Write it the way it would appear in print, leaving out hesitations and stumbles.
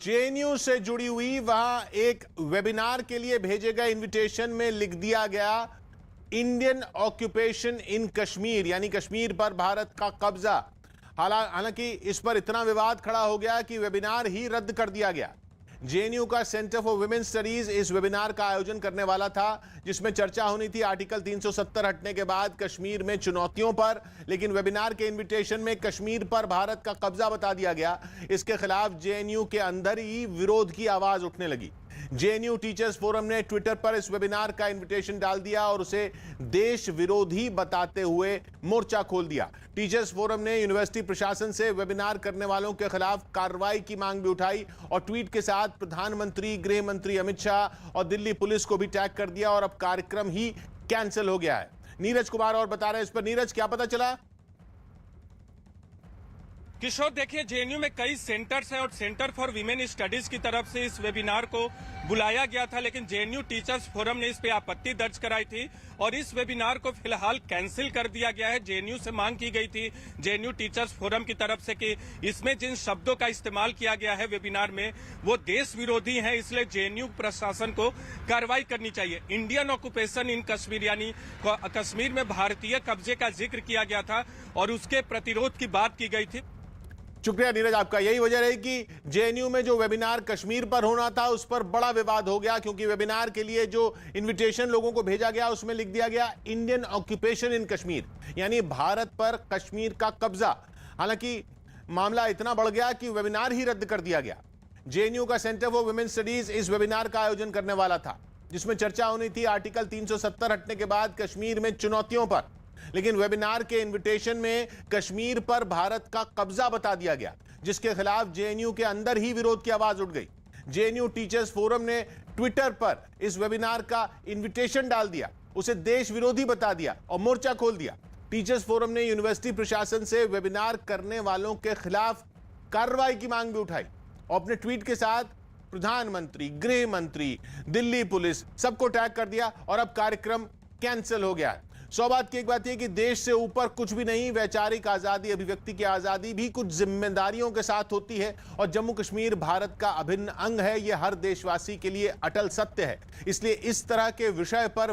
JNU से जुड़ी हुई वहां एक वेबिनार के लिए भेजे गए इनविटेशन में लिख दिया गया इंडियन ऑक्यूपेशन इन कश्मीर, यानी कश्मीर पर भारत का कब्जा। हालांकि इस पर इतना विवाद खड़ा हो गया कि वेबिनार ही रद्द कर दिया गया। जेएनयू का सेंटर फॉर वुमेन स्टडीज इस वेबिनार का आयोजन करने वाला था, जिसमें चर्चा होनी थी आर्टिकल 370 हटने के बाद कश्मीर में चुनौतियों पर, लेकिन वेबिनार के इनविटेशन में कश्मीर पर भारत का कब्जा बता दिया गया। इसके खिलाफ जेएनयू के अंदर ही विरोध की आवाज उठने लगी। जेएनयू टीचर्स फोरम ने ट्विटर पर इस वेबिनार का इनविटेशन डाल दिया और उसे देश विरोधी बताते हुए मोर्चा खोल दिया। टीचर्स फोरम ने यूनिवर्सिटी प्रशासन से वेबिनार करने वालों के खिलाफ कार्रवाई की मांग भी उठाई और ट्वीट के साथ प्रधानमंत्री, गृह मंत्री अमित शाह और दिल्ली पुलिस को भी टैग कर दिया और अब कार्यक्रम ही कैंसिल हो गया है। नीरज कुमार और बता रहे हैं इस पर। नीरज, क्या पता चला? किशोर, देखिए, जेएनयू में कई सेंटर्स हैं और सेंटर फॉर वीमेन स्टडीज की तरफ से इस वेबिनार को बुलाया गया था, लेकिन जेएनयू टीचर्स फोरम ने इस पे आपत्ति दर्ज कराई थी और इस वेबिनार को फिलहाल कैंसिल कर दिया गया है। जेएनयू से मांग की गई थी जेएनयू टीचर्स फोरम की तरफ से कि इसमें जिन शब्दों का इस्तेमाल किया गया है वेबिनार में वो देश विरोधी है, इसलिए जेएनयू प्रशासन को कार्रवाई करनी चाहिए। इंडियन ऑक्यूपेशन इन कश्मीर, यानी कश्मीर में भारतीय कब्जे का जिक्र किया गया था और उसके प्रतिरोध की बात की गई थी। शुक्रिया नीरज आपका। यही वजह रही कि जेएनयू में जो वेबिनार कश्मीर पर होना था उस पर बड़ा विवाद हो गया, क्योंकि वेबिनार के लिए जो इनविटेशन लोगों को भेजा गया उसमें लिख दिया गया इंडियन ऑक्यूपेशन इन कश्मीर, यानी भारत पर कश्मीर का कब्जा। हालांकि मामला इतना बढ़ गया कि वेबिनार ही रद्द कर दिया गया। जेएनयू का सेंटर फॉर वुमेन स्टडीज इस वेबिनार का आयोजन करने वाला था, जिसमें चर्चा होनी थी आर्टिकल 370 हटने के बाद कश्मीर में चुनौतियों पर, लेकिन वेबिनार के इनविटेशन में कश्मीर पर भारत का कब्जा बता दिया गया, जिसके खिलाफ जेएनयू के अंदर ही विरोध की आवाज उठ गई। जेएनयू टीचर्स फोरम ने ट्विटर पर इस वेबिनार का इनविटेशन डाल दिया, उसे देश विरोधी बता दिया और मोर्चा खोल दिया। टीचर्स फोरम ने यूनिवर्सिटी प्रशासन से वेबिनार करने वालों के खिलाफ कार्रवाई की मांग भी उठाई और अपने ट्वीट के साथ प्रधानमंत्री, गृह मंत्री, दिल्ली पुलिस सबको टैग कर दिया और अब कार्यक्रम कैंसिल हो गया है। सौ बात की एक बात यह कि देश से ऊपर कुछ भी नहीं। वैचारिक आजादी, अभिव्यक्ति की आजादी भी कुछ जिम्मेदारियों के साथ होती है और जम्मू कश्मीर भारत का अभिन्न अंग है। यह हर देशवासी के लिए अटल सत्य है। इसलिए इस तरह के विषय पर